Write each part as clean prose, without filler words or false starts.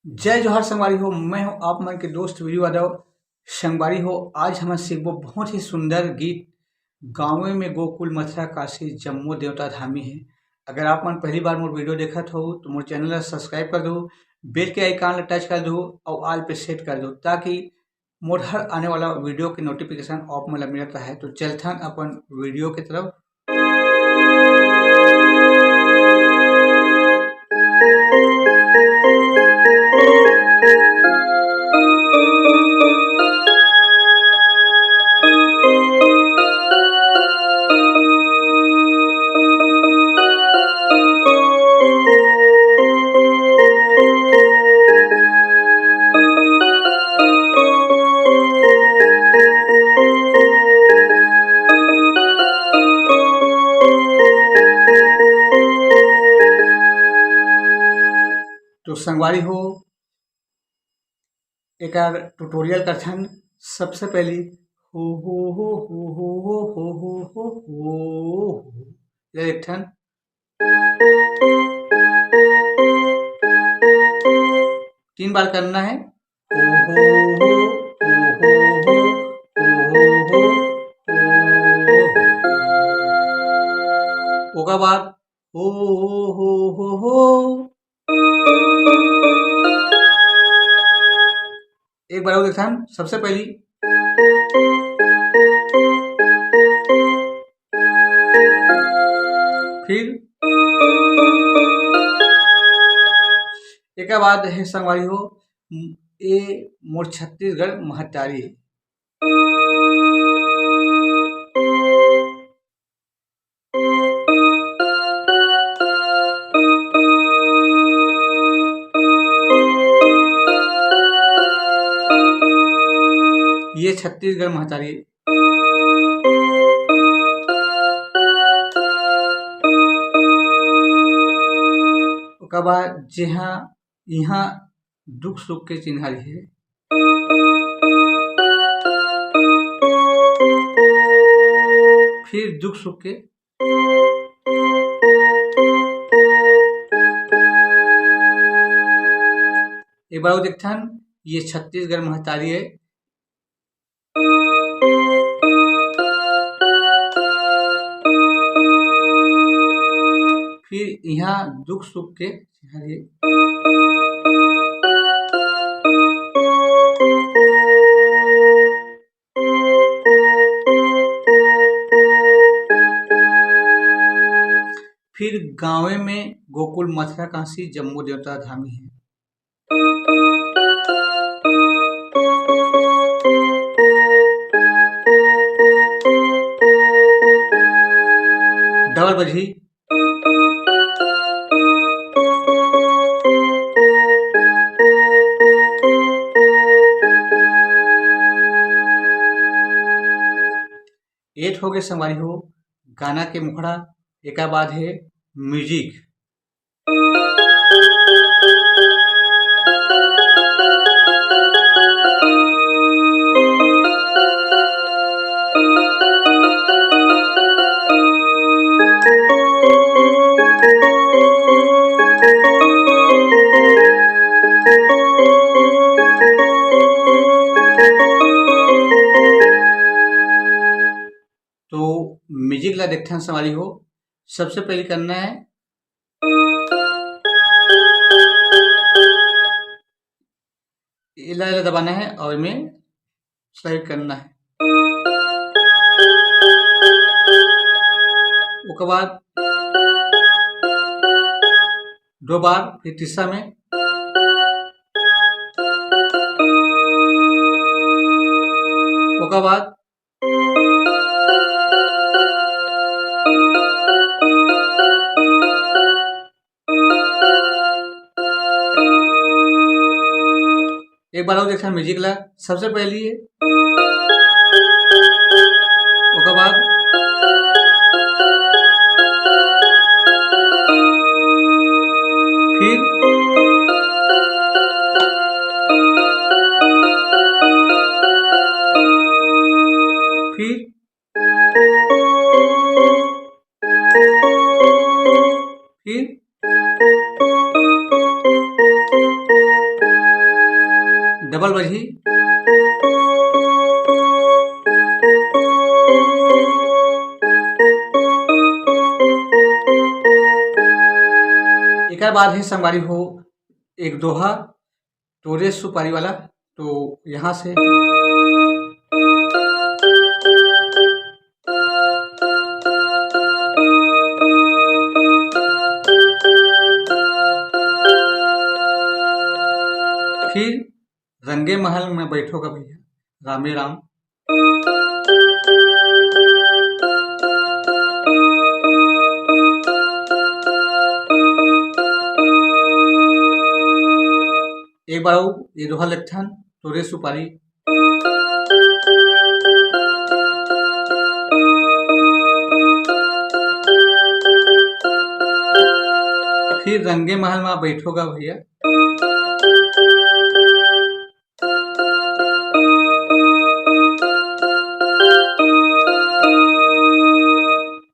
जय जोहार संगवारी हो। मैं हूँ आप मन के दोस्त वीरू यादव। संगवारी हो, आज हम सीखबो बहुत ही सुंदर गीत। गाँवे में गोकुल मथुरा काशी जम्मू देवता धामी है। अगर आप मन पहली बार मोर वीडियो देखत हो तो मोर चैनल ला सब्सक्राइब कर दो, बेल के आइकन ला टच कर दो और ऑल पे सेट कर दो ताकि मोर हर आने वाला वीडियो के नोटिफिकेशन आप मन ला मिलत रहे। तो चलथन अपन वीडियो के तरफ। तो संगवारी हो, एक ट्यूटोरियल करथन। सबसे पहली हो ये देखथन। तीन बार करना है। ओका बाद हो। एक बार और देखथन। सबसे पहली फिर एक बाद है संगवारी हो, ये मोर छत्तीसगढ़ महतारी है। ये छत्तीसगढ़ महतारी है। ओकर बाद जहाँ यहाँ दुख सुख के चिन्हारी है। फिर दुख सुख के एक बार और देखथन। ये छत्तीसगढ़ महतारी है। फिर यहाँ दुख सुख के चिन्हारी है। फिर गाँवे में गोकुल मथुरा काशी जम्मू देवता धामी है। डबल बजही। एट हो गए संगवारी हो गाना के मुखड़ा। एक बाद है म्यूजिक। तो म्यूजिक ला देखथन संगवारी हो। सबसे पहले करना है इला दबाना है और में स्लाइड करना है। उसके बाद दो बार, फिर तीसरा में उसके बाद एक बार और देखा म्यूजिक ला। सबसे पहली है उसके बाद फिर फिर डबल बजी, एक बाद है संगवारी हो एक दोहा तोरे सुपारी वाला। तो यहाँ से फिर रंगे महल में बैठोगा भैया रामे राम। एक बार ये दोहा लक्षण तोरे सुपारी। फिर रंगे महल में बैठोगा भैया।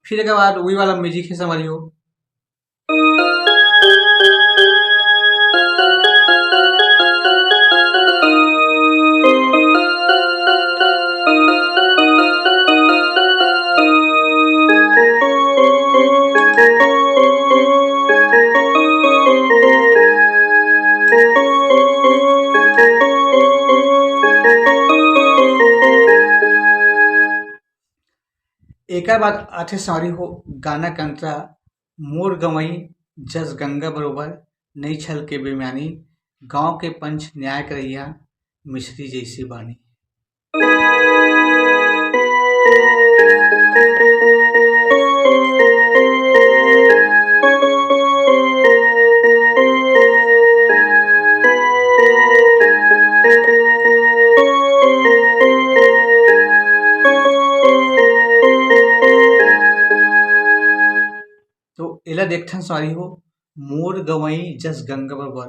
फिर एक बार वही वाला म्यूजिक है समझियो। एक बात आठे सवारी हो गाना कंतरा मोर गवई जस गंगा बरोबर नहीं छल के बेमानी गांव के पंच न्याय करैया मिश्री जैसी बानी। तो एला देखथन सवारी हो मोर गवई जस गंगा बरोबर।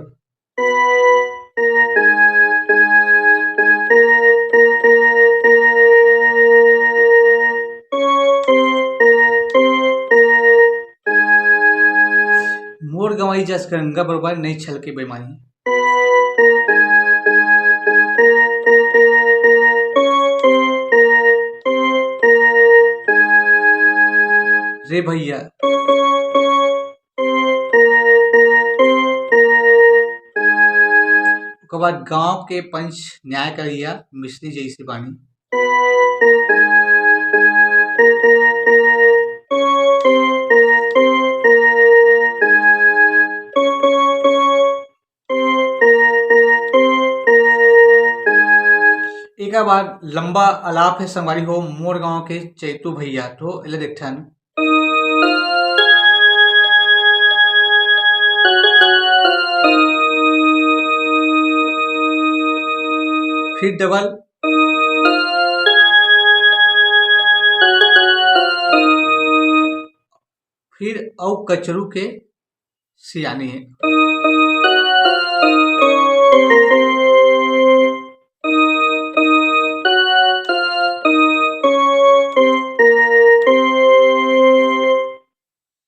मोर गवई जस गंगा बरोबर नहीं छल के बेमानी। रे भैया उसके बाद गांव के पंच न्याय करैया मिश्री जैसी बानी। एक बार लंबा अलाप है संगवारी हो मोर गांव के चैतू भैया। तो एला देखथन फिर डबल, फिर औ कचरू के सियानी है।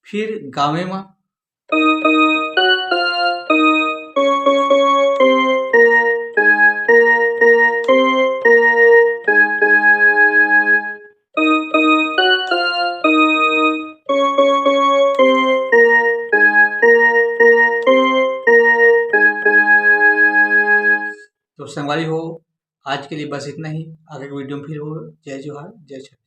फिर गाँवे में तो संगवारी हो आज के लिए बस इतना ही। आगे की वीडियो में फिर हो। जय जोहार जय छठ।